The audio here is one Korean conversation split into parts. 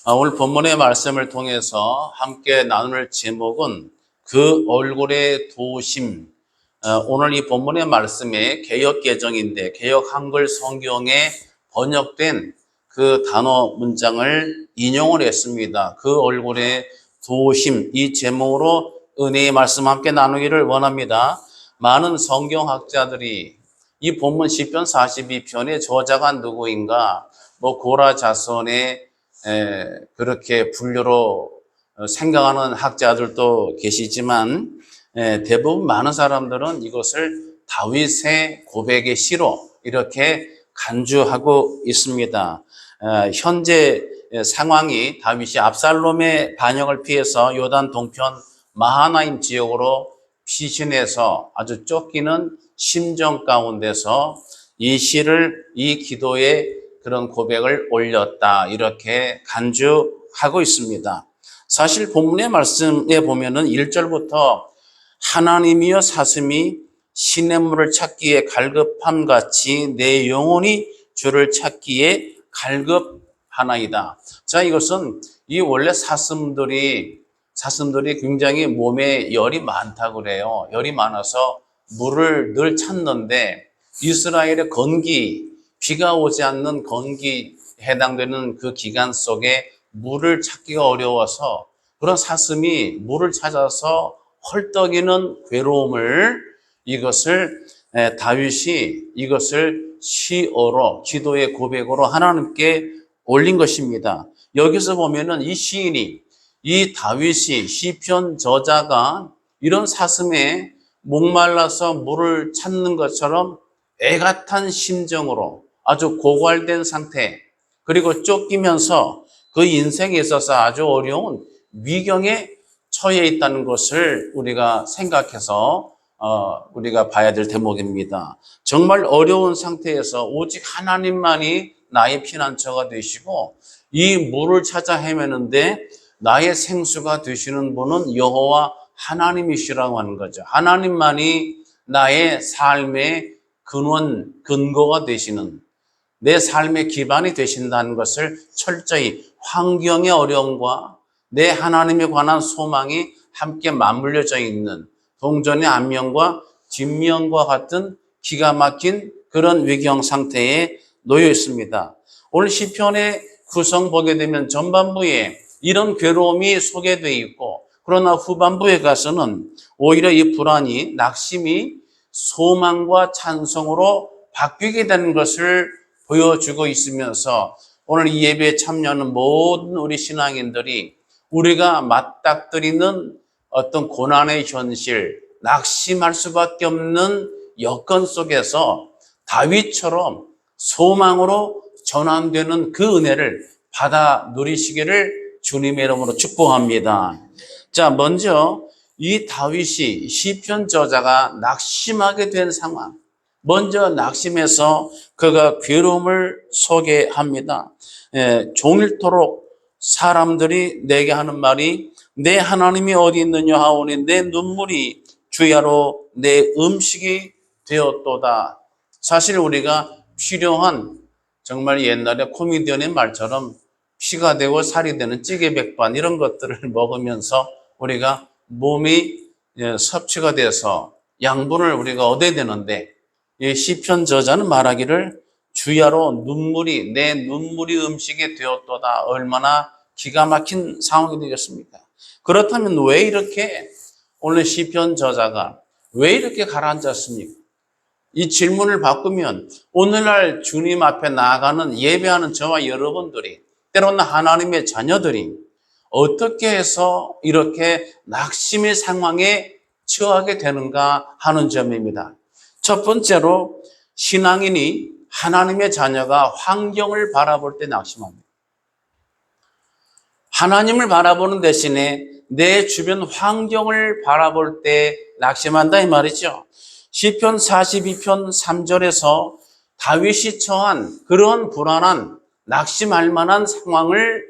오늘 본문의 말씀을 통해서 함께 나눌 제목은 그 얼굴의 도심. 오늘 이 본문의 말씀에 개역 개정인데 개역 한글 성경에 번역된 그 단어 문장을 인용을 했습니다. 그 얼굴의 도심, 이 제목으로 은혜의 말씀 함께 나누기를 원합니다. 많은 성경학자들이 이 본문 시편 42편의 저자가 누구인가, 고라 자손의 그렇게 분류로 생각하는 학자들도 계시지만 대부분 많은 사람들은 이것을 다윗의 고백의 시로 이렇게 간주하고 있습니다. 현재 상황이 다윗이 압살롬의 반역을 피해서 요단 동편 마하나임 지역으로 피신해서 아주 쫓기는 심정 가운데서 이 시를, 이 기도에 그런 고백을 올렸다, 이렇게 간주하고 있습니다. 사실 본문의 말씀에 보면은 1절부터 하나님이여 사슴이 시냇물을 찾기에 갈급함 같이 내 영혼이 주를 찾기에 갈급하나이다. 자, 이것은 이 원래 사슴들이 굉장히 몸에 열이 많다고 그래요. 열이 많아서 물을 늘 찾는데 이스라엘의 건기, 비가 오지 않는 건기에 해당되는 그 기간 속에 물을 찾기가 어려워서 그런 사슴이 물을 찾아서 헐떡이는 괴로움을 다윗이 이것을 시어로, 기도의 고백으로 하나님께 올린 것입니다. 여기서 보면은 이 시인이, 이 다윗이, 시편 저자가 이런 사슴에 목말라서 물을 찾는 것처럼 애가 탄 심정으로 아주 고갈된 상태, 그리고 쫓기면서 그 인생에 있어서 아주 어려운 위경에 처해 있다는 것을 우리가 생각해서 우리가 봐야 될 대목입니다. 정말 어려운 상태에서 오직 하나님만이 나의 피난처가 되시고 이 물을 찾아 헤매는데 나의 생수가 되시는 분은 여호와 하나님이시라고 하는 거죠. 하나님만이 나의 삶의 근거가 되시는, 내 삶의 기반이 되신다는 것을 철저히, 환경의 어려움과 내 하나님에 관한 소망이 함께 맞물려져 있는 동전의 앞면과 뒷면과 같은 기가 막힌 그런 위경 상태에 놓여 있습니다. 오늘 시편의 구성 보게 되면 전반부에 이런 괴로움이 소개되어 있고, 그러나 후반부에 가서는 오히려 이 불안이, 낙심이 소망과 찬송으로 바뀌게 되는 것을 보여주고 있으면서 오늘 이 예배에 참여하는 모든 우리 신앙인들이 우리가 맞닥뜨리는 어떤 고난의 현실, 낙심할 수밖에 없는 여건 속에서 다윗처럼 소망으로 전환되는 그 은혜를 받아 누리시기를 주님의 이름으로 축복합니다. 자, 먼저 이 다윗이, 시편 저자가 낙심하게 된 상황, 먼저 낙심해서 그가 괴로움을 소개합니다. 종일토록 사람들이 내게 하는 말이 내 하나님이 어디 있느냐 하오니 내 눈물이 주야로 내 음식이 되었도다. 사실 우리가 필요한, 정말 옛날에 코미디언의 말처럼 피가 되고 살이 되는 찌개백반 이런 것들을 먹으면서 우리가 몸이 섭취가 돼서 양분을 우리가 얻어야 되는데, 이 시편 저자는 말하기를 주야로 내 눈물이 음식이 되었도다. 얼마나 기가 막힌 상황이 되겠습니까? 그렇다면 왜 이렇게 오늘 시편 저자가 왜 이렇게 가라앉았습니까? 이 질문을 바꾸면 오늘날 주님 앞에 나아가는 예배하는 저와 여러분들이, 때로는 하나님의 자녀들이 어떻게 해서 이렇게 낙심의 상황에 처하게 되는가 하는 점입니다. 첫 번째로 신앙인이, 하나님의 자녀가 환경을 바라볼 때 낙심합니다. 하나님을 바라보는 대신에 내 주변 환경을 바라볼 때 낙심한다 이 말이죠. 시편 42편 3절에서 다윗이 처한 그런 불안한, 낙심할 만한 상황을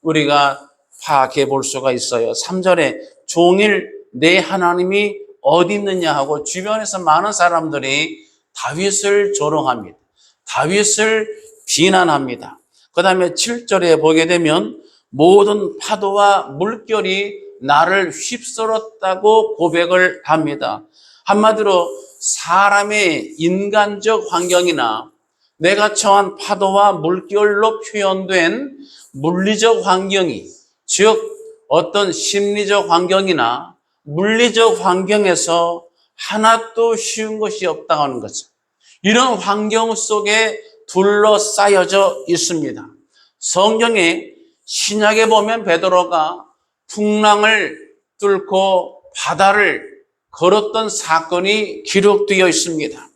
우리가 파악해 볼 수가 있어요. 3절에 종일 내 하나님이 어디 있느냐 하고 주변에서 많은 사람들이 다윗을 조롱합니다. 다윗을 비난합니다. 그 다음에 7절에 보게 되면 모든 파도와 물결이 나를 휩쓸었다고 고백을 합니다. 한마디로 사람의 인간적 환경이나 내가 처한 파도와 물결로 표현된 물리적 환경이, 즉 어떤 심리적 환경이나 물리적 환경에서 하나도 쉬운 것이 없다고 하는 거죠. 이런 환경 속에 둘러싸여져 있습니다. 성경에 신약에 보면 베드로가 풍랑을 뚫고 바다를 걸었던 사건이 기록되어 있습니다.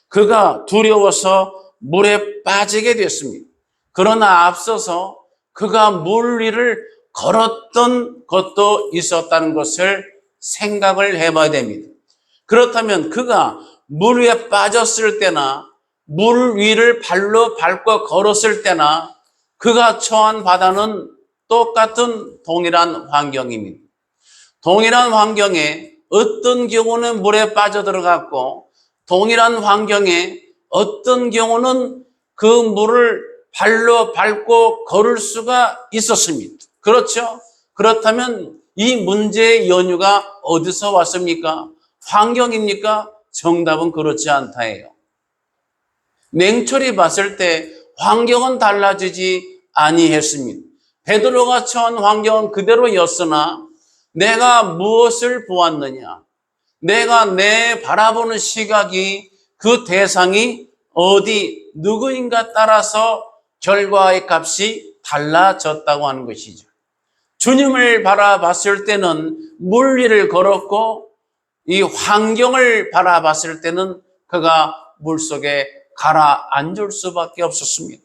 그가 두려워서 물에 빠지게 됐습니다. 그러나 앞서서 그가 물 위를 걸었던 것도 있었다는 것을 생각을 해봐야 됩니다. 그렇다면 그가 물 위에 빠졌을 때나 물 위를 발로 밟고 걸었을 때나 그가 처한 바다는 똑같은 동일한 환경입니다. 동일한 환경에 어떤 경우는 물에 빠져들어갔고 동일한 환경에 어떤 경우는 그 물을 발로 밟고 걸을 수가 있었습니다. 그렇죠? 그렇다면 이 문제의 연유가 어디서 왔습니까? 환경입니까? 정답은 그렇지 않다예요. 냉철히 봤을 때 환경은 달라지지 아니했습니다. 베드로가 처한 환경은 그대로였으나 내가 무엇을 보았느냐? 내가 내 바라보는 시각이 그 대상이 어디 누구인가 따라서 결과의 값이 달라졌다고 하는 것이죠. 주님을 바라봤을 때는 물 위를 걸었고 이 환경을 바라봤을 때는 그가 물속에 가라앉을 수밖에 없었습니다.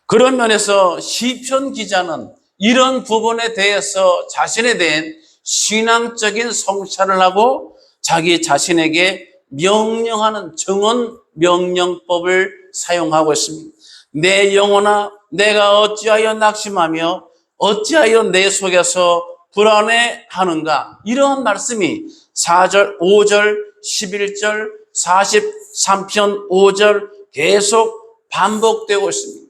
그런 면에서 시편 기자는 이런 부분에 대해서 자신에 대한 신앙적인 성찰을 하고 자기 자신에게 명령하는 정언 명령법을 사용하고 있습니다. 내 영혼아, 내가 어찌하여 낙심하며 어찌하여 내 속에서 불안해하는가? 이러한 말씀이 4절, 5절, 11절, 43편 5절 계속 반복되고 있습니다.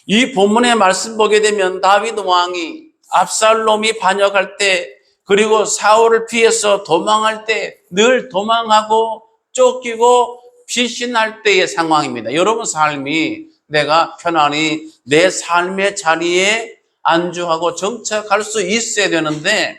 이 본문의 말씀 보게 되면 다윗 왕이 압살롬이 반역할 때 그리고 사울을 피해서 도망할 때 늘 도망하고 쫓기고 피신할 때의 상황입니다. 여러분 삶이 내가 편안히 내 삶의 자리에 안주하고 정착할 수 있어야 되는데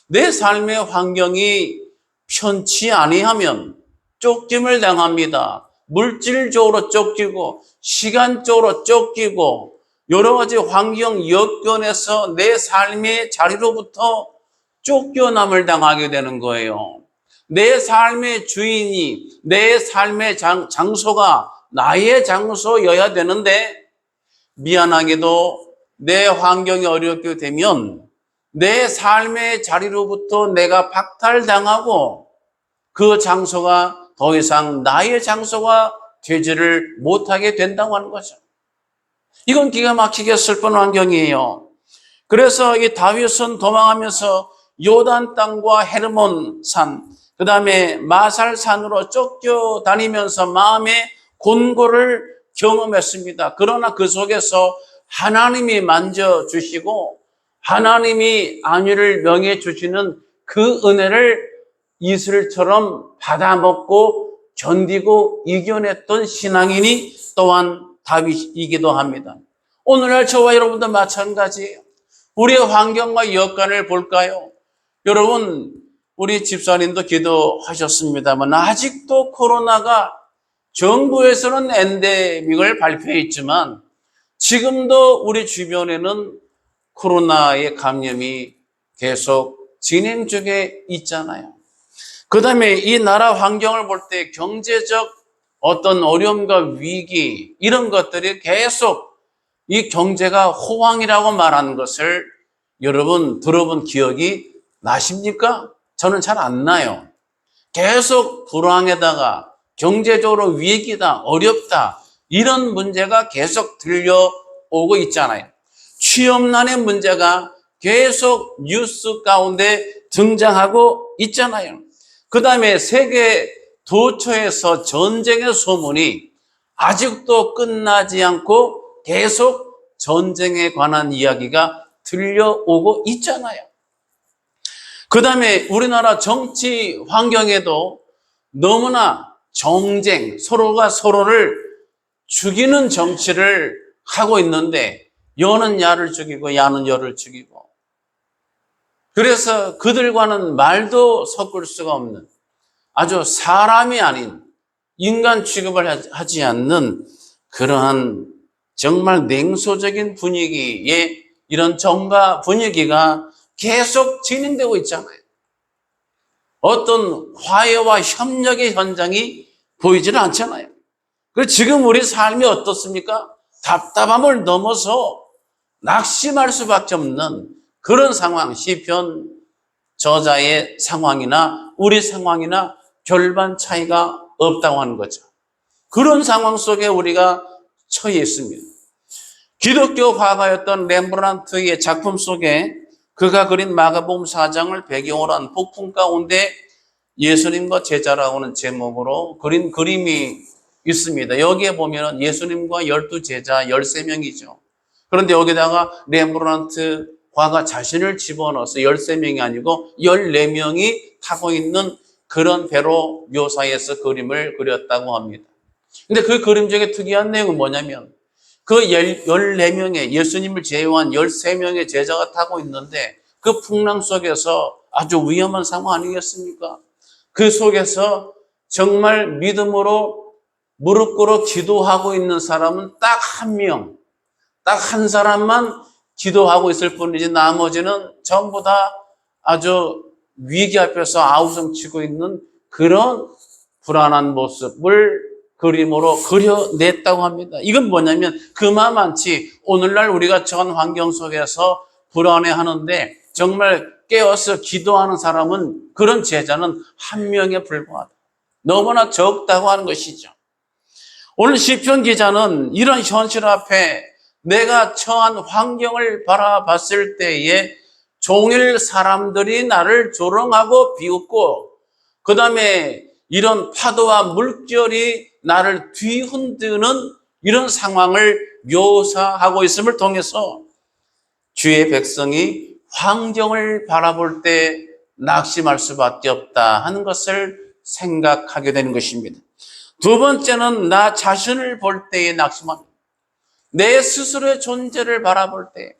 내 삶의 환경이 편치 아니하면 쫓김을 당합니다. 물질적으로 쫓기고 시간적으로 쫓기고 여러 가지 환경 여건에서 내 삶의 자리로부터 쫓겨남을 당하게 되는 거예요. 내 삶의 주인이 내 삶의 장소가 나의 장소여야 되는데 미안하게도 내 환경이 어렵게 되면 내 삶의 자리로부터 내가 박탈당하고 그 장소가 더 이상 나의 장소가 되지를 못하게 된다고 하는 거죠. 이건 기가 막히게 슬픈 환경이에요. 그래서 이 다윗은 도망하면서 요단 땅과 헤르몬 산, 그 다음에 마살 산으로 쫓겨다니면서 마음의 곤고를 경험했습니다. 그러나 그 속에서 하나님이 만져주시고 하나님이 안위를 명해주시는 그 은혜를 이슬처럼 받아먹고 견디고 이겨냈던 신앙인이 또한 다윗이기도 합니다. 오늘날 저와 여러분도 마찬가지예요. 우리의 환경과 여건을 볼까요? 여러분, 우리 집사님도 기도하셨습니다만 아직도 코로나가 정부에서는 엔데믹을 발표했지만 지금도 우리 주변에는 코로나의 감염이 계속 진행 중에 있잖아요. 그 다음에 이 나라 환경을 볼 때 경제적 어떤 어려움과 위기 이런 것들이 계속 이 경제가 호황이라고 말하는 것을 여러분 들어본 기억이 나십니까? 저는 잘 안 나요. 계속 불황에다가 경제적으로 위기다, 어렵다 이런 문제가 계속 들려오고 있잖아요. 취업난의 문제가 계속 뉴스 가운데 등장하고 있잖아요. 그 다음에 세계 도처에서 전쟁의 소문이 아직도 끝나지 않고 계속 전쟁에 관한 이야기가 들려오고 있잖아요. 그 다음에 우리나라 정치 환경에도 너무나 정쟁, 서로가 서로를 죽이는 정치를 하고 있는데 여는 야를 죽이고 야는 여를 죽이고, 그래서 그들과는 말도 섞을 수가 없는 아주 사람이 아닌 인간 취급을 하지 않는 그러한 정말 냉소적인 분위기에 이런 정가 분위기가 계속 진행되고 있잖아요. 어떤 화해와 협력의 현장이 보이지는 않잖아요. 그래서 지금 우리 삶이 어떻습니까? 답답함을 넘어서 낙심할 수밖에 없는 그런 상황, 시편 저자의 상황이나 우리 상황이나 별반 차이가 없다고 하는 거죠. 그런 상황 속에 우리가 처해 있습니다. 기독교 화가였던 렘브란트의 작품 속에 그가 그린 마가복음 4장을 배경으로 한 폭풍 가운데 예수님과 제자라고 하는 제목으로 그린 그림이 있습니다. 여기에 보면 예수님과 12제자 13명이죠. 그런데 여기다가 렘브란트 화가 자신을 집어넣어서 13명이 아니고 14명이 타고 있는 그런 배로 묘사해서 그림을 그렸다고 합니다. 근데 그 그림 중에 특이한 내용은 뭐냐면 그 14명의 예수님을 제외한 13명의 제자가 타고 있는데 그 풍랑 속에서 아주 위험한 상황 아니겠습니까? 그 속에서 정말 믿음으로 무릎 꿇어 기도하고 있는 사람은 딱 한 명, 딱 한 사람만 기도하고 있을 뿐이지 나머지는 전부 다 아주 위기 앞에서 아우성치고 있는 그런 불안한 모습을 그림으로 그려냈다고 합니다. 이건 뭐냐면 그만치 오늘날 우리가 전 환경 속에서 불안해하는데 정말 깨어서 기도하는 사람은, 그런 제자는 한 명에 불과하다. 너무나 적다고 하는 것이죠. 오늘 시편 기자는 이런 현실 앞에 내가 처한 환경을 바라봤을 때에 종일 사람들이 나를 조롱하고 비웃고 그 다음에 이런 파도와 물결이 나를 뒤흔드는 이런 상황을 묘사하고 있음을 통해서 주의 백성이 환경을 바라볼 때 낙심할 수밖에 없다 하는 것을 생각하게 되는 것입니다. 두 번째는 나 자신을 볼 때에 낙심합니다. 내 스스로의 존재를 바라볼 때,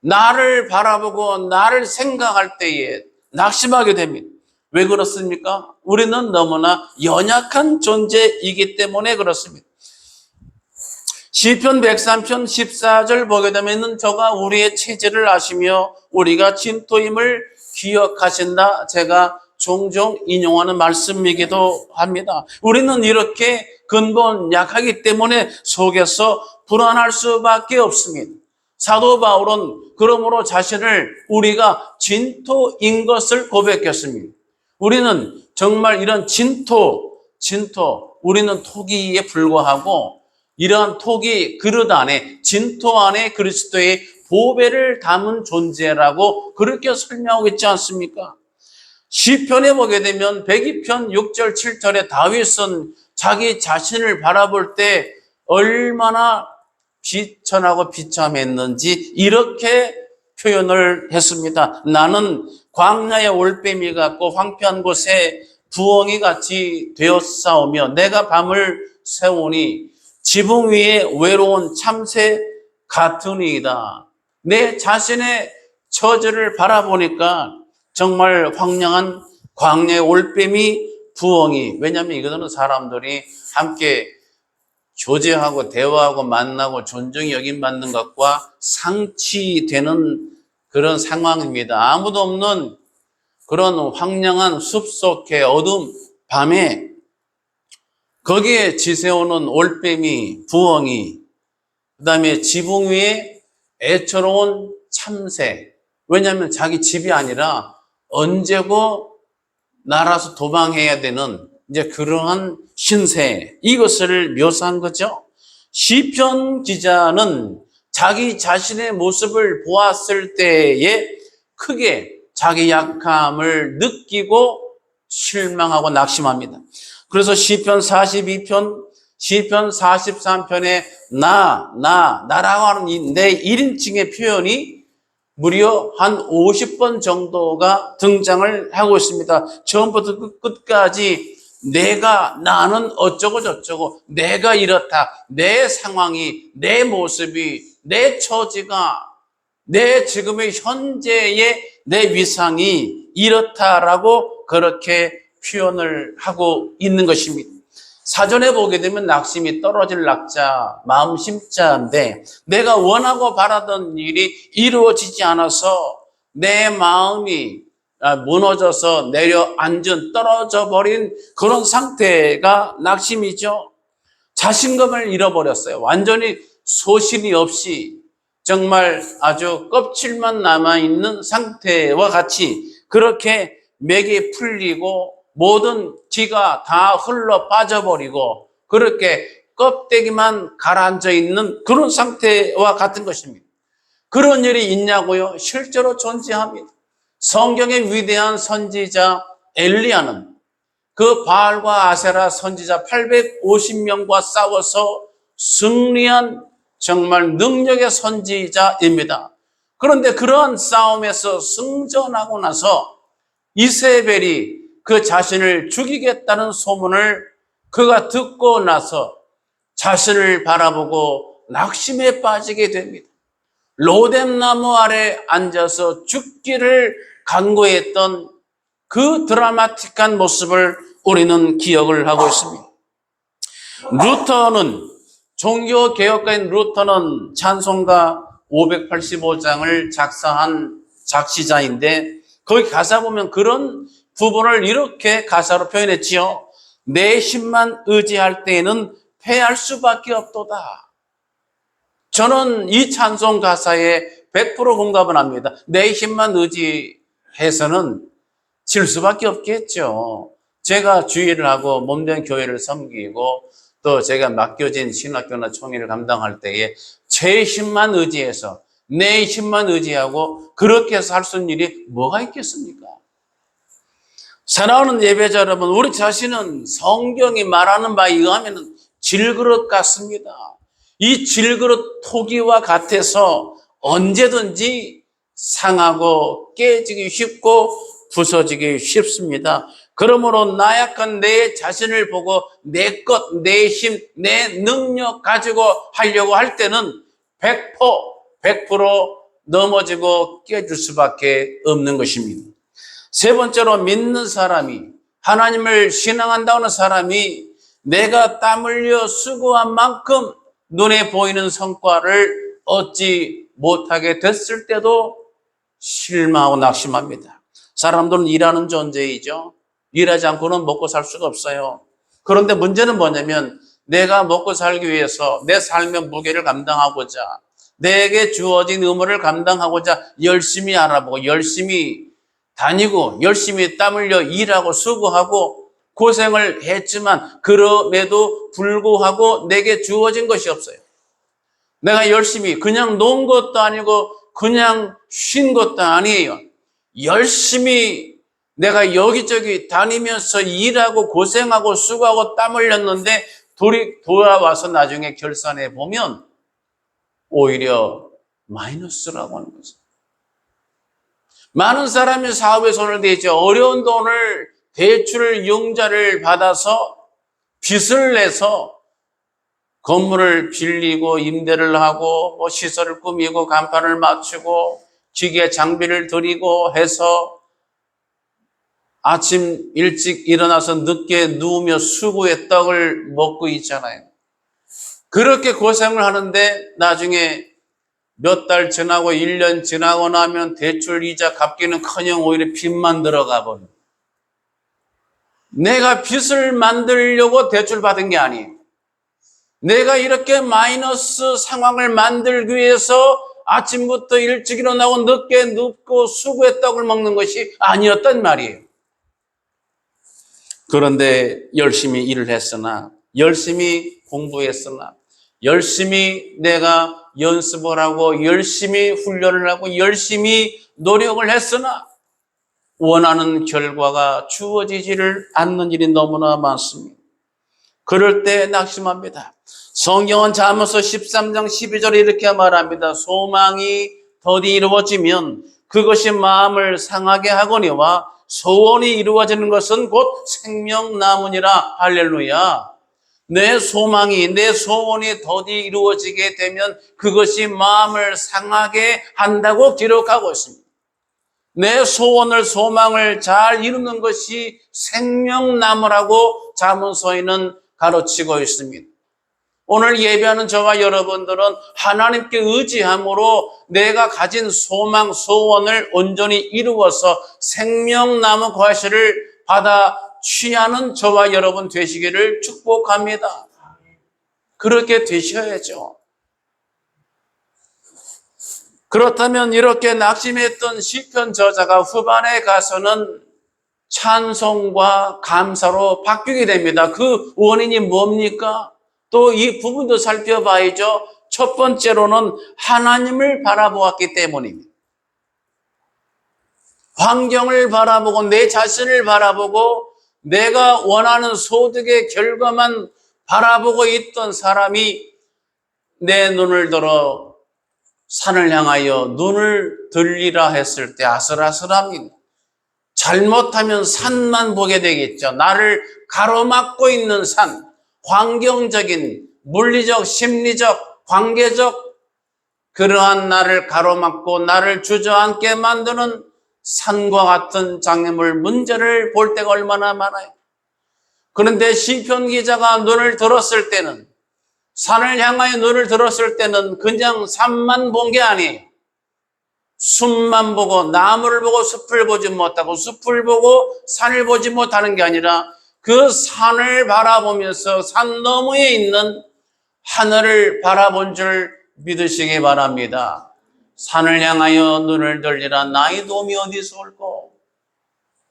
나를 바라보고 나를 생각할 때에 낙심하게 됩니다. 왜 그렇습니까? 우리는 너무나 연약한 존재이기 때문에 그렇습니다. 시편 103편 14절 보게 되면 저가 우리의 체질을 아시며 우리가 진토임을 기억하신다. 제가 종종 인용하는 말씀이기도 합니다. 우리는 이렇게 근본 약하기 때문에 속에서 불안할 수밖에 없습니다. 사도 바울은 그러므로 자신을 우리가 진토인 것을 고백했습니다. 우리는 정말 이런 진토, 우리는 토기에 불과하고 이러한 토기 그릇 안에, 진토 안에 그리스도의 보배를 담은 존재라고 그렇게 설명하고 있지 않습니까? 시편에 보게 되면 102편 6절 7절에 다윗은 자기 자신을 바라볼 때 얼마나 비천하고 비참했는지 이렇게 표현을 했습니다. 나는 광야의 올빼미 같고 황폐한 곳에 부엉이 같이 되었사오며 내가 밤을 새우니 지붕 위에 외로운 참새 같으니이다. 내 자신의 처지를 바라보니까 정말 황량한 광야의 올빼미, 부엉이. 왜냐하면 이거는 사람들이 함께 교제하고 대화하고 만나고 존중이 여김받는 것과 상치되는 그런 상황입니다. 아무도 없는 그런 황량한 숲속의 어두운 밤에 거기에 지새우는 올빼미, 부엉이, 그 다음에 지붕 위에 애처로운 참새. 왜냐하면 자기 집이 아니라 언제고 날아서 도망해야 되는 이제 그러한 신세, 이것을 묘사한 거죠. 시편 기자는 자기 자신의 모습을 보았을 때에 크게 자기 약함을 느끼고 실망하고 낙심합니다. 그래서 시편 42편 시편 43편에 나라고 하는 이 내 1인칭의 표현이 무려 한 50번 정도가 등장을 하고 있습니다. 처음부터 끝까지 나는 어쩌고 저쩌고, 내가 이렇다, 내 상황이, 내 모습이, 내 처지가, 내 지금의 현재의 내 위상이 이렇다라고 그렇게 표현을 하고 있는 것입니다. 사전에 보게 되면 낙심이 떨어질 낙자, 마음 심자인데 내가 원하고 바라던 일이 이루어지지 않아서 내 마음이 무너져서 내려앉은, 떨어져 버린 그런 상태가 낙심이죠. 자신감을 잃어버렸어요. 완전히 소신이 없이 정말 아주 껍질만 남아있는 상태와 같이 그렇게 맥이 풀리고 모든 기가 다 흘러 빠져버리고 그렇게 껍데기만 가라앉아 있는 그런 상태와 같은 것입니다. 그런 일이 있냐고요? 실제로 존재합니다. 성경의 위대한 선지자 엘리야는 그 바알과 아세라 선지자 850명과 싸워서 승리한 정말 능력의 선지자입니다. 그런데 그러한 싸움에서 승전하고 나서 이세벨이 그 자신을 죽이겠다는 소문을 그가 듣고 나서 자신을 바라보고 낙심에 빠지게 됩니다. 로뎀나무 아래 앉아서 죽기를 간구했던 그 드라마틱한 모습을 우리는 기억을 하고 있습니다. 루터는, 종교개혁가인 루터는 찬송가 585장을 작사한 작시자인데 거기 가사 보면 그런 부분을 이렇게 가사로 표현했지요. 내 힘만 의지할 때에는 패할 수밖에 없도다. 저는 이 찬송 가사에 100% 공감을 합니다. 내 힘만 의지해서는 질 수밖에 없겠죠. 제가 주의를 하고 몸된 교회를 섬기고 또 제가 맡겨진 신학교나 총회를 감당할 때에 제 힘만 의지해서 내 힘만 의지하고 그렇게 해서 할 수 있는 일이 뭐가 있겠습니까? 사랑하는 예배자 여러분, 우리 자신은 성경이 말하는 바에 의하면 질그릇 같습니다. 이 질그릇 토기와 같아서 언제든지 상하고 깨지기 쉽고 부서지기 쉽습니다. 그러므로 나약한 내 자신을 보고 내 것, 내 힘, 내 능력 가지고 하려고 할 때는 100% 넘어지고 깨질 수밖에 없는 것입니다. 세 번째로 믿는 사람이, 하나님을 신앙한다는 사람이 내가 땀 흘려 수고한 만큼 눈에 보이는 성과를 얻지 못하게 됐을 때도 실망하고 낙심합니다. 사람들은 일하는 존재이죠. 일하지 않고는 먹고 살 수가 없어요. 그런데 문제는 뭐냐면 내가 먹고 살기 위해서 내 삶의 무게를 감당하고자 내게 주어진 의무를 감당하고자 열심히 알아보고 열심히 다니고 열심히 땀 흘려 일하고 수고하고 고생을 했지만 그럼에도 불구하고 내게 주어진 것이 없어요. 내가 열심히 그냥 논 것도 아니고 그냥 쉰 것도 아니에요. 열심히 내가 여기저기 다니면서 일하고 고생하고 수고하고 땀 흘렸는데 돌아와서 나중에 결산해 보면 오히려 마이너스라고 하는 거죠. 많은 사람이 사업에 손을 대죠. 어려운 돈을 대출을 융자를 받아서 빚을 내서 건물을 빌리고 임대를 하고 뭐 시설을 꾸미고 간판을 맞추고 기계 장비를 들이고 해서 아침 일찍 일어나서 늦게 누우며 수고의 떡을 먹고 있잖아요. 그렇게 고생을 하는데 나중에 몇 달 지나고 1년 지나고 나면 대출 이자 갚기는커녕 오히려 빚만 들어가 버려. 내가 빚을 만들려고 대출 받은 게 아니에요. 내가 이렇게 마이너스 상황을 만들기 위해서 아침부터 일찍 일어나고 늦게 눕고 수고의 떡을 먹는 것이 아니었단 말이에요. 그런데 열심히 일을 했으나, 열심히 공부했으나, 열심히 내가 연습을 하고 열심히 훈련을 하고 열심히 노력을 했으나 원하는 결과가 주어지지를 않는 일이 너무나 많습니다. 그럴 때 낙심합니다. 성경은 잠언서 13장 12절에 이렇게 말합니다. 소망이 더디 이루어지면 그것이 마음을 상하게 하거니와 소원이 이루어지는 것은 곧 생명나무니라. 할렐루야. 내 소망이, 내 소원이 더디 이루어지게 되면 그것이 마음을 상하게 한다고 기록하고 있습니다. 내 소원을, 소망을 잘 이루는 것이 생명나무라고 잠언서에는 가르치고 있습니다. 오늘 예배하는 저와 여러분들은 하나님께 의지함으로 내가 가진 소망, 소원을 온전히 이루어서 생명나무 과실을 받아 취하는 저와 여러분 되시기를 축복합니다. 그렇게 되셔야죠. 그렇다면 이렇게 낙심했던 시편 저자가 후반에 가서는 찬송과 감사로 바뀌게 됩니다. 그 원인이 뭡니까? 또 이 부분도 살펴봐야죠. 첫 번째로는 하나님을 바라보았기 때문입니다. 환경을 바라보고 내 자신을 바라보고 내가 원하는 소득의 결과만 바라보고 있던 사람이 내 눈을 들어 산을 향하여 눈을 들리라 했을 때 아슬아슬합니다. 잘못하면 산만 보게 되겠죠. 나를 가로막고 있는 산, 환경적인, 물리적, 심리적, 관계적 그러한 나를 가로막고 나를 주저앉게 만드는 산과 같은 장애물 문제를 볼 때가 얼마나 많아요. 그런데 시편 기자가 눈을 들었을 때는, 산을 향하여 눈을 들었을 때는 그냥 산만 본 게 아니에요. 숲만 보고 나무를 보고 숲을 보지 못하고 숲을 보고 산을 보지 못하는 게 아니라 그 산을 바라보면서 산 너머에 있는 하늘을 바라본 줄 믿으시기 바랍니다. 산을 향하여 눈을 들리라. 나의 도움이 어디서 올꼬?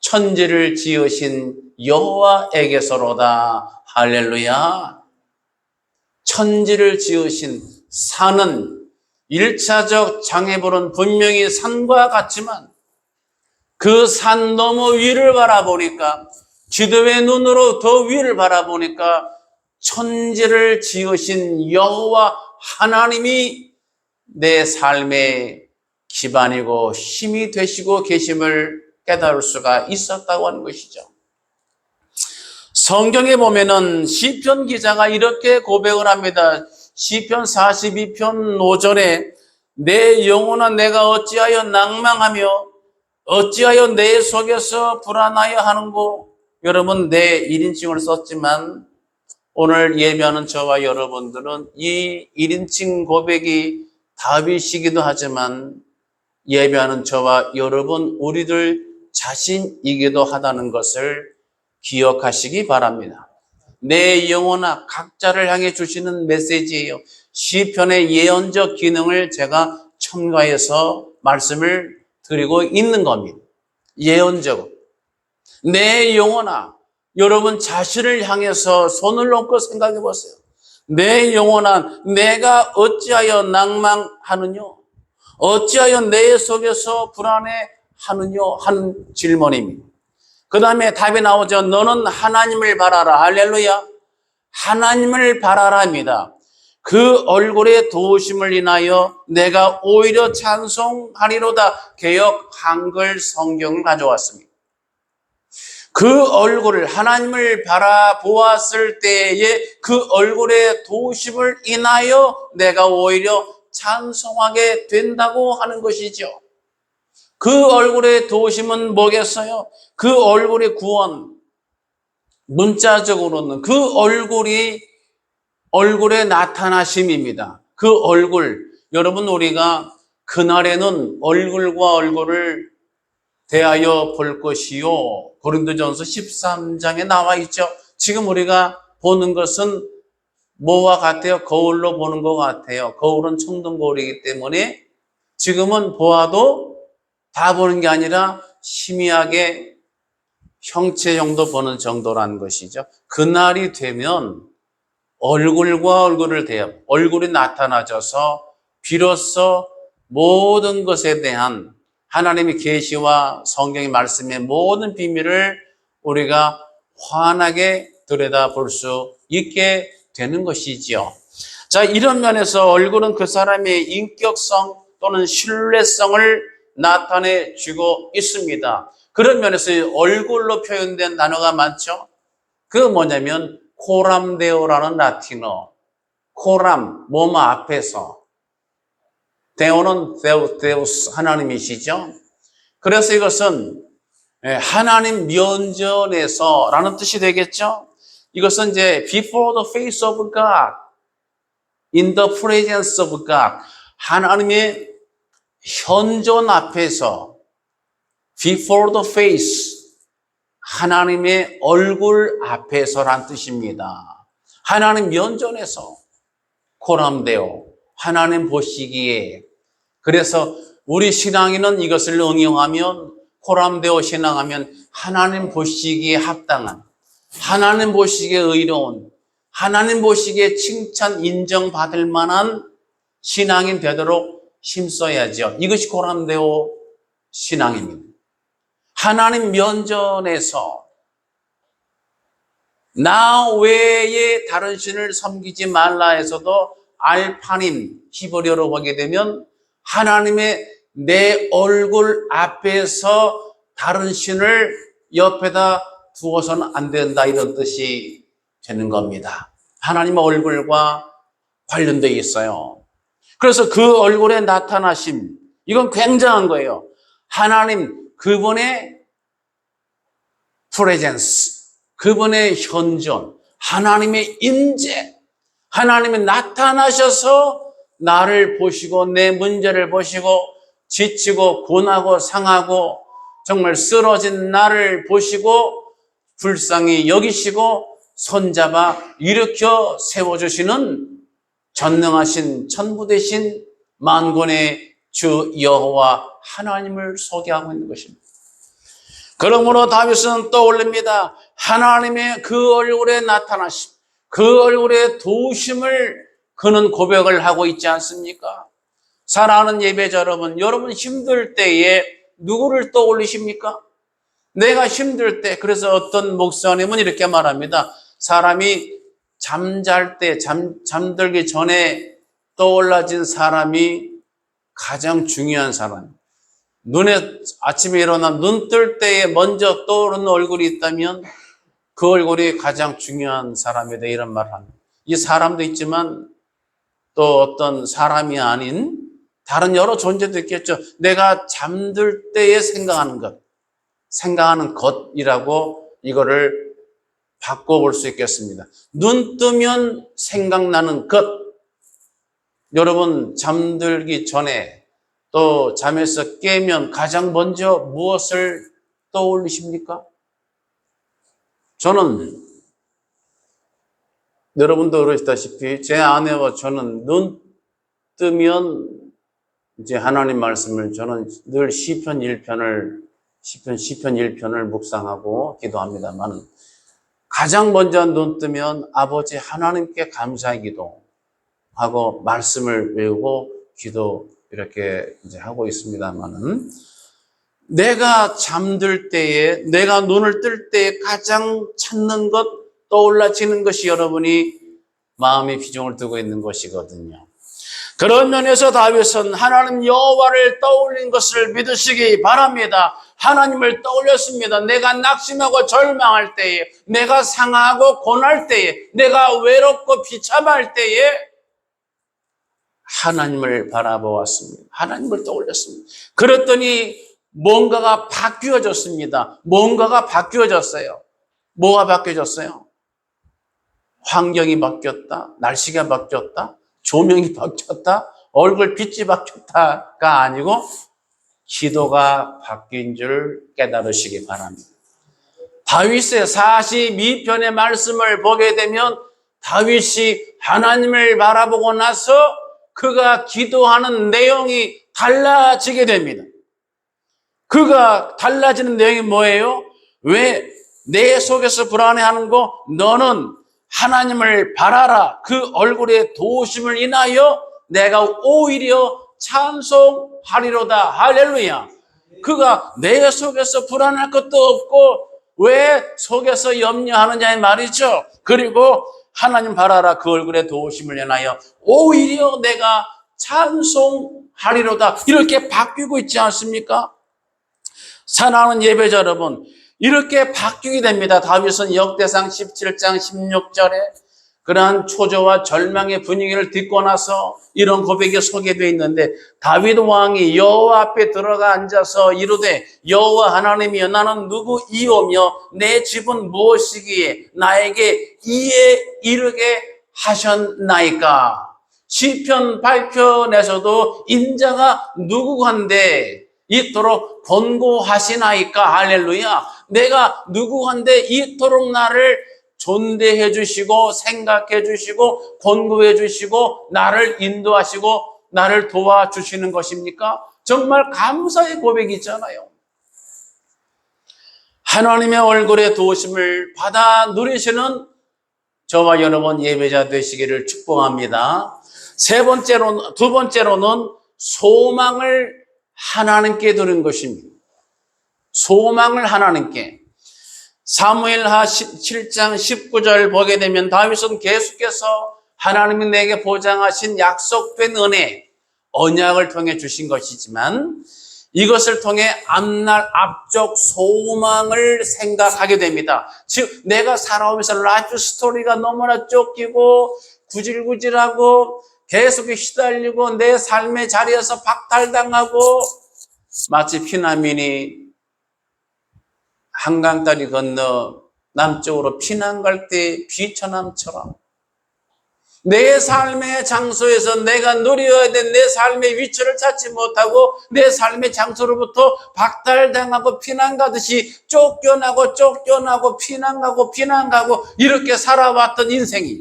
천지를 지으신 여호와에게서로다. 할렐루야. 천지를 지으신 산은 1차적 장애물은 분명히 산과 같지만 그 산 너머 위를 바라보니까, 기도의 눈으로 더 위를 바라보니까 천지를 지으신 여호와 하나님이 내 삶의 기반이고 힘이 되시고 계심을 깨달을 수가 있었다고 하는 것이죠. 성경에 보면은 시편 기자가 이렇게 고백을 합니다. 시편 42편 5절에 내 영혼아 내가 어찌하여 낭망하며 어찌하여 내 속에서 불안하여 하는고. 여러분, 내 1인칭을 썼지만 오늘 예배하는 저와 여러분들은 이 1인칭 고백이 다윗이기도 하지만 예배하는 저와 여러분 우리들 자신이기도 하다는 것을 기억하시기 바랍니다. 내 영혼아, 각자를 향해 주시는 메시지예요. 시편의 예언적 기능을 제가 첨가해서 말씀을 드리고 있는 겁니다. 예언적으로. 내 영혼아, 여러분 자신을 향해서 손을 놓고 생각해 보세요. 내 영혼아, 내가 어찌하여 낭망하느냐? 어찌하여 내 속에서 불안해하느냐? 하는 질문입니다. 그 다음에 답이 나오죠. 너는 하나님을 바라라. 할렐루야. 하나님을 바라라입니다. 그 얼굴의 도우심을 인하여 내가 오히려 찬송하리로다. 개역 한글 성경을 가져왔습니다. 그 얼굴을, 하나님을 바라보았을 때에 그 얼굴의 도우심을 인하여 내가 오히려 찬송하게 된다고 하는 것이죠. 그 얼굴의 도우심은 뭐겠어요? 그 얼굴의 구원, 문자적으로는 그 얼굴의 나타나심입니다. 그 얼굴, 여러분 우리가 그날에는 얼굴과 얼굴을 대하여 볼 것이요. 고린도전서 13장에 나와 있죠. 지금 우리가 보는 것은 뭐와 같아요? 거울로 보는 것 같아요. 거울은 청동거울이기 때문에 지금은 보아도 다 보는 게 아니라 희미하게 형체 정도 보는 정도라는 것이죠. 그날이 되면 얼굴과 얼굴을 대하여 얼굴이 나타나져서 비로소 모든 것에 대한 하나님의 계시와 성경의 말씀의 모든 비밀을 우리가 환하게 들여다볼 수 있게 되는 것이지요. 자, 이런 면에서 얼굴은 그 사람의 인격성 또는 신뢰성을 나타내 주고 있습니다. 그런 면에서 얼굴로 표현된 단어가 많죠. 그 뭐냐면 코람데오라는 라틴어. 코람, 뭐뭐 앞에서. 데오는 데우스, 하나님이시죠. 그래서 이것은 하나님 면전에서 라는 뜻이 되겠죠. 이것은 이제 before the face of God, in the presence of God, 하나님의 현존 앞에서 before the face, 하나님의 얼굴 앞에서란 뜻입니다. 하나님 면전에서 코람데오, 하나님 보시기에. 그래서 우리 신앙인은 이것을 응용하면 코람데오 신앙하면 하나님 보시기에 합당한, 하나님 보시기에 의로운, 하나님 보시기에 칭찬 인정받을 만한 신앙인 되도록 힘써야죠. 이것이 코람데오 신앙입니다. 하나님 면전에서 나 외에 다른 신을 섬기지 말라 해서도 알파님, 히브리어로 보게 되면 하나님의 내 얼굴 앞에서 다른 신을 옆에다 두어서는 안 된다, 이런 뜻이 되는 겁니다. 하나님의 얼굴과 관련되어 있어요. 그래서 그 얼굴에 나타나심, 이건 굉장한 거예요. 하나님, 그분의 프레젠스, 그분의 현존, 하나님의 임재, 하나님이 나타나셔서 나를 보시고 내 문제를 보시고 지치고 고나고 상하고 정말 쓰러진 나를 보시고 불쌍히 여기시고 손잡아 일으켜 세워주시는 전능하신 천부 되신 만군의 주 여호와 하나님을 소개하고 있는 것입니다. 그러므로 다윗은 떠올립니다. 하나님의 그 얼굴에 나타나심, 그 얼굴의 도우심을 그는 고백을 하고 있지 않습니까? 사랑하는 예배자 여러분, 여러분 힘들 때에 누구를 떠올리십니까? 내가 힘들 때, 그래서 어떤 목사님은 이렇게 말합니다. 사람이 잠잘 때, 잠들기 전에 떠올라진 사람이 가장 중요한 사람. 눈에 아침에 일어나 눈 뜰 때에 먼저 떠오르는 얼굴이 있다면 그 얼굴이 가장 중요한 사람이다, 이런 말을 합니다. 이 사람도 있지만 또 어떤 사람이 아닌 다른 여러 존재도 있겠죠. 내가 잠들 때에 생각하는 것이라고 이거를 바꿔볼 수 있겠습니다. 눈 뜨면 생각나는 것. 여러분 잠들기 전에 또 잠에서 깨면 가장 먼저 무엇을 떠올리십니까? 저는 여러분도 그러시다시피 제 아내와 저는 눈 뜨면 이제 하나님 말씀을 저는 늘 시편 1편을 묵상하고 기도합니다만 가장 먼저 눈 뜨면 아버지 하나님께 감사의 기도하고 말씀을 외우고 기도 이렇게 이제 하고 있습니다만은 내가 잠들 때에 내가 눈을 뜰 때에 가장 찾는 것 떠올라지는 것이 여러분이 마음의 비중을 두고 있는 것이거든요. 그런 면에서 다윗은 하나님 여호와를 떠올린 것을 믿으시기 바랍니다. 하나님을 떠올렸습니다. 내가 낙심하고 절망할 때에, 내가 상하고 고날 때에, 내가 외롭고 비참할 때에 하나님을 바라보았습니다. 하나님을 떠올렸습니다. 그랬더니 뭔가가 바뀌어졌습니다. 뭔가가 바뀌어졌어요. 뭐가 바뀌어졌어요? 환경이 바뀌었다, 날씨가 바뀌었다, 조명이 바뀌었다, 얼굴 빛이 바뀌었다가 아니고 기도가 바뀐 줄 깨달으시기 바랍니다. 다윗의 42편의 말씀을 보게 되면 다윗이 하나님을 바라보고 나서 그가 기도하는 내용이 달라지게 됩니다. 그가 달라지는 내용이 뭐예요? 왜 내 속에서 불안해하는 거? 너는 하나님을 바라라. 그 얼굴의 도우심을 인하여 내가 오히려 찬송하리로다. 할렐루야. 그가 내 속에서 불안할 것도 없고 왜 속에서 염려하느냐 이 말이죠. 그리고 하나님 바라라 그 얼굴에 도우심을 인하여 오히려 내가 찬송하리로다. 이렇게 바뀌고 있지 않습니까? 사랑하는 예배자 여러분, 이렇게 바뀌게 됩니다. 다윗은 역대상 17장 16절에 그러한 초조와 절망의 분위기를 딛고 나서 이런 고백이 소개되어 있는데, 다윗 왕이 여호와 앞에 들어가 앉아서 이르되 여호와 하나님이여 나는 누구이오며 내 집은 무엇이기에 나에게 이에 이르게 하셨나이까. 시편 8편에서도 인자가 누구간데 이토록 권고하시나이까. 할렐루야. 내가 누구간데 이토록 나를 존대해 주시고 생각해 주시고 권고해 주시고 나를 인도하시고 나를 도와주시는 것입니까? 정말 감사의 고백이잖아요. 하나님의 얼굴의 도우심을 받아 누리시는 저와 여러분 예배자 되시기를 축복합니다. 두 번째로는 소망을 하나님께 드린 것입니다. 소망을 하나님께. 사무엘하 7장 19절 보게 되면 다윗은 계속해서 하나님이 내게 보장하신 약속된 은혜, 언약을 통해 주신 것이지만 이것을 통해 앞날 앞쪽 소망을 생각하게 됩니다. 즉 내가 살아오면서 라이프 스토리가 너무나 쫓기고 구질구질하고 계속 시달리고 내 삶의 자리에서 박탈당하고 마치 피난민이 한강다리 건너 남쪽으로 피난 갈 때 비천함처럼 내 삶의 장소에서 내가 누려야 된 내 삶의 위치를 찾지 못하고 내 삶의 장소로부터 박탈당하고 피난가듯이 쫓겨나고 피난가고 이렇게 살아왔던 인생이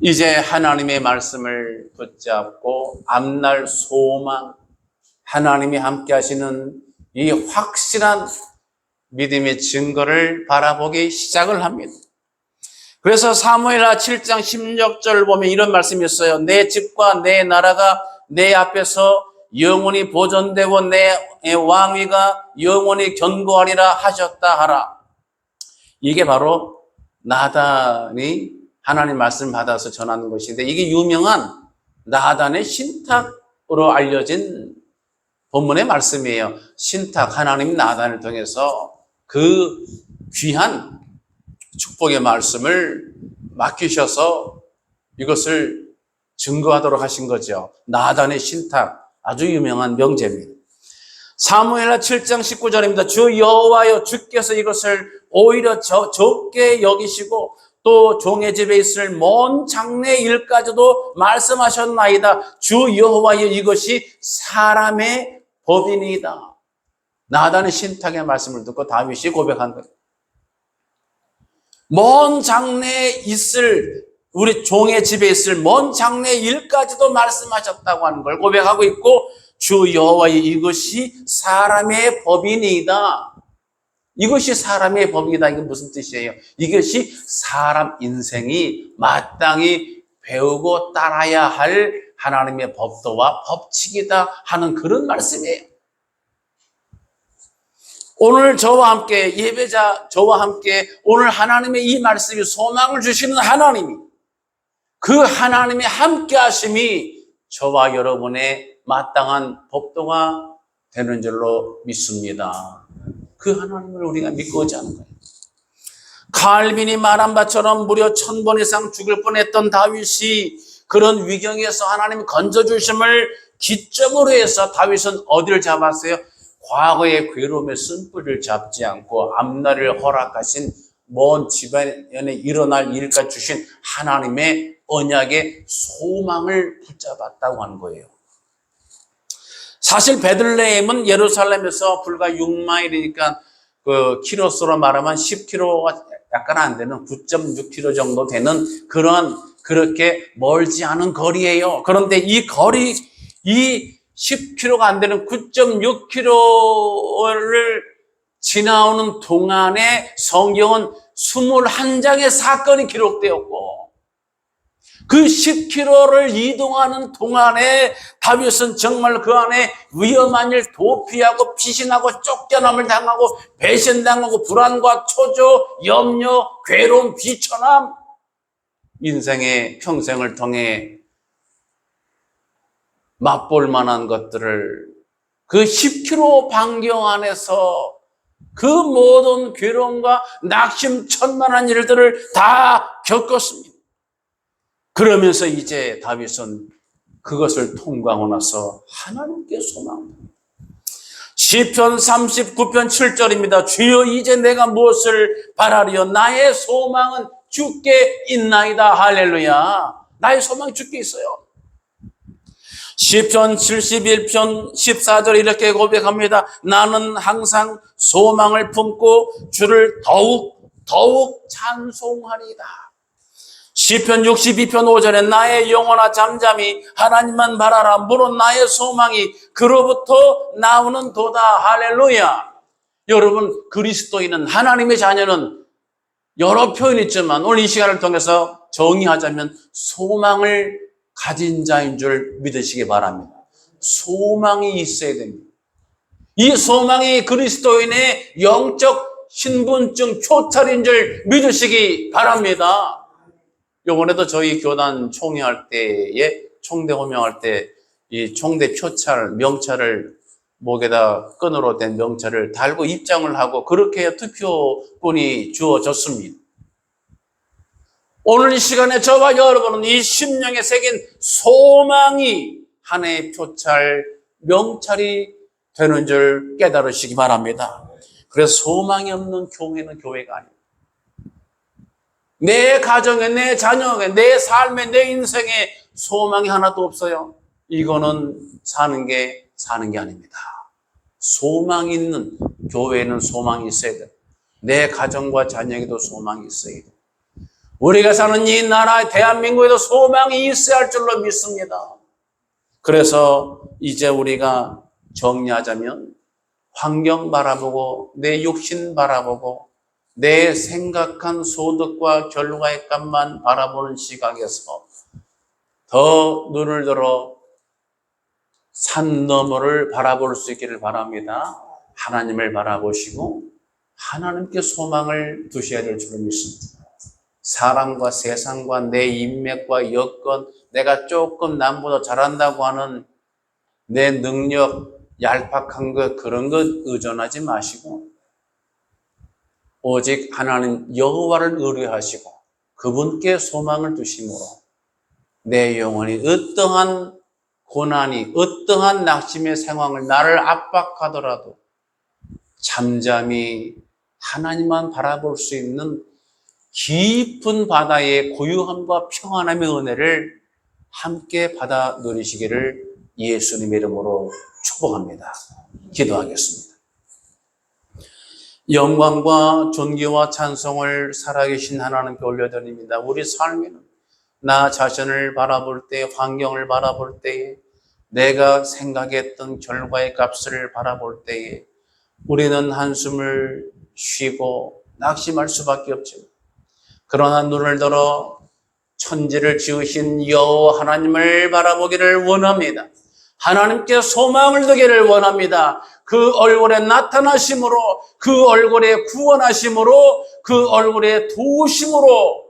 이제 하나님의 말씀을 붙잡고 앞날 소망, 하나님이 함께 하시는 이 확실한 믿음의 증거를 바라보기 시작을 합니다. 그래서 사무엘하 7장 16절 보면 이런 말씀이 있어요. 내 집과 내 나라가 내 앞에서 영원히 보존되고 내 왕위가 영원히 견고하리라 하셨다 하라. 이게 바로 나단이 하나님 말씀을 받아서 전하는 것인데 이게 유명한 나단의 신탁으로 알려진 본문의 말씀이에요. 신탁, 하나님 나단을 통해서 그 귀한 축복의 말씀을 맡기셔서 이것을 증거하도록 하신 거죠. 나단의 신탁, 아주 유명한 명제입니다. 사무엘하 7장 19절입니다. 주 여호와여 주께서 이것을 오히려 적게 여기시고 또 종의 집에 있을 먼 장래 일까지도 말씀하셨나이다. 주 여호와여 이것이 사람의 법이니이다. 나단의 신탁의 말씀을 듣고 다윗이 고백한 거예요. 먼 장래에 있을 우리 종의 집에 있을 먼 장래 일까지도 말씀하셨다고 하는 걸 고백하고 있고 주 여호와의 이것이 사람의 법이니이다. 이것이 사람의 법이다. 이게 무슨 뜻이에요? 이것이 사람 인생이 마땅히 배우고 따라야 할 하나님의 법도와 법칙이다 하는 그런 말씀이에요. 오늘 저와 함께 예배자 저와 함께 오늘 하나님의 이 말씀이 소망을 주시는 하나님이 그 하나님의 함께 하심이 저와 여러분의 마땅한 법도가 되는 줄로 믿습니다. 그 하나님을 우리가 믿고 오자는 거예요. 칼빈이 말한 바처럼 무려 1000번 이상 죽을 뻔했던 다윗이 그런 위경에서 하나님이 건져주심을 기점으로 해서 다윗은 어디를 잡았어요? 과거의 괴로움의 쓴뿌리를 잡지 않고 앞날을 허락하신 먼 집안에 일어날 일까지 주신 하나님의 언약의 소망을 붙잡았다고 하는 거예요. 사실 베들레헴은 예루살렘에서 불과 6마일이니까 그 키로수로 말하면 10km가 약간 안 되는 9.6km 정도 되는 그렇게 멀지 않은 거리예요. 그런데 이 거리, 이 10km가 안 되는 9.6km를 지나오는 동안에 성경은 21장의 사건이 기록되었고 그 10km를 이동하는 동안에 다윗은 정말 그 안에 위험한 일 도피하고 피신하고 쫓겨남을 당하고 배신당하고 불안과 초조, 염려, 괴로움, 비천함, 인생의 평생을 통해 맛볼 만한 것들을 그 10km 반경 안에서 그 모든 괴로움과 낙심천만한 일들을 다 겪었습니다. 그러면서 이제 다윗은 그것을 통과하고 나서 하나님께 소망합니다. 시편 39편 7절입니다. 주여 이제 내가 무엇을 바라리요? 나의 소망은 주께 있나이다. 할렐루야. 나의 소망이 주께 있어요. 시편 71편 14절 이렇게 고백합니다. 나는 항상 소망을 품고 주를 더욱 찬송하리이다. 시편 62편 5절에 나의 영혼아 잠잠히 하나님만 바라라. 물론 나의 소망이 그로부터 나오는 도다. 할렐루야. 여러분, 그리스도인은, 하나님의 자녀는 여러 표현이 있지만 오늘 이 시간을 통해서 정의하자면 소망을 가진 자인 줄 믿으시기 바랍니다. 소망이 있어야 됩니다. 이 소망이 그리스도인의 영적 신분증 표찰인 줄 믿으시기 바랍니다. 이번에도 저희 교단 총회할 때에, 총대 호명할 때 이 총대 표찰, 명찰을 목에다 끈으로 된 명찰을 달고 입장을 하고 그렇게 투표권이 주어졌습니다. 오늘 이 시간에 저와 여러분은 이 심령에 새긴 소망이 하나의 표찰, 명찰이 되는 줄 깨달으시기 바랍니다. 그래서 소망이 없는 교회는 교회가 아닙니다. 내 가정에, 내 자녀에, 내 삶에, 내 인생에 소망이 하나도 없어요. 이거는 사는 게 아닙니다. 소망이 있는 교회는 소망이 있어야 돼요. 내 가정과 자녀에게도 소망이 있어야 돼요. 우리가 사는 이 나라 대한민국에도 소망이 있어야 할 줄로 믿습니다. 그래서 이제 우리가 정리하자면 환경 바라보고 내 육신 바라보고 내 생각한 소득과 결과의 값만 바라보는 시각에서 더 눈을 들어 산 너머를 바라볼 수 있기를 바랍니다. 하나님을 바라보시고 하나님께 소망을 두셔야 될 줄로 믿습니다. 사람과 세상과 내 인맥과 여건, 내가 조금 남보다 잘한다고 하는 내 능력, 얄팍한 것, 그런 것 의존하지 마시고 오직 하나님 여호와를 의뢰하시고 그분께 소망을 두심으로 내 영혼이 어떠한 고난이, 어떠한 낙심의 상황을 나를 압박하더라도 잠잠히 하나님만 바라볼 수 있는 깊은 바다의 고요함과 평안함의 은혜를 함께 받아 누리시기를 예수님의 이름으로 축복합니다. 기도하겠습니다. 영광과 존귀와 찬송을 살아계신 하나님께 올려드립니다. 우리 삶에는 나 자신을 바라볼 때, 환경을 바라볼 때에, 내가 생각했던 결과의 값을 바라볼 때에 우리는 한숨을 쉬고 낙심할 수밖에 없죠. 그러나 눈을 들어 천지를 지으신 여호와 하나님을 바라보기를 원합니다. 하나님께 소망을 두기를 원합니다. 그 얼굴에 나타나심으로, 그 얼굴에 구원하심으로, 그 얼굴에 도우심으로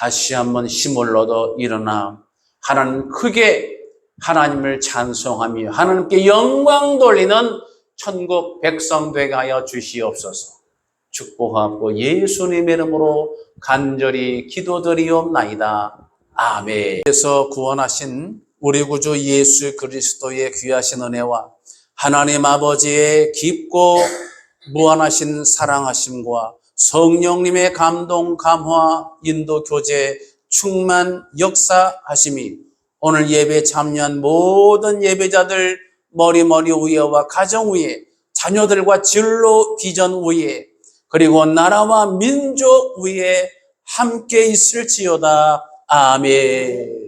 다시 한번 힘을 얻어 일어나 하나님 크게 하나님을 찬송하며 하나님께 영광 돌리는 천국 백성 되게 하여 주시옵소서. 축복하고 예수님의 이름으로 간절히 기도드리옵나이다. 아멘. 그래서 구원하신 우리 구주 예수 그리스도의 귀하신 은혜와 하나님 아버지의 깊고 무한하신 사랑하심과 성령님의 감동, 감화, 인도, 교제, 충만, 역사하심이 오늘 예배에 참여한 모든 예배자들 머리 위에와 가정 위에, 자녀들과 진로 비전 위에, 그리고 나라와 민족 위에 함께 있을지어다. 아멘.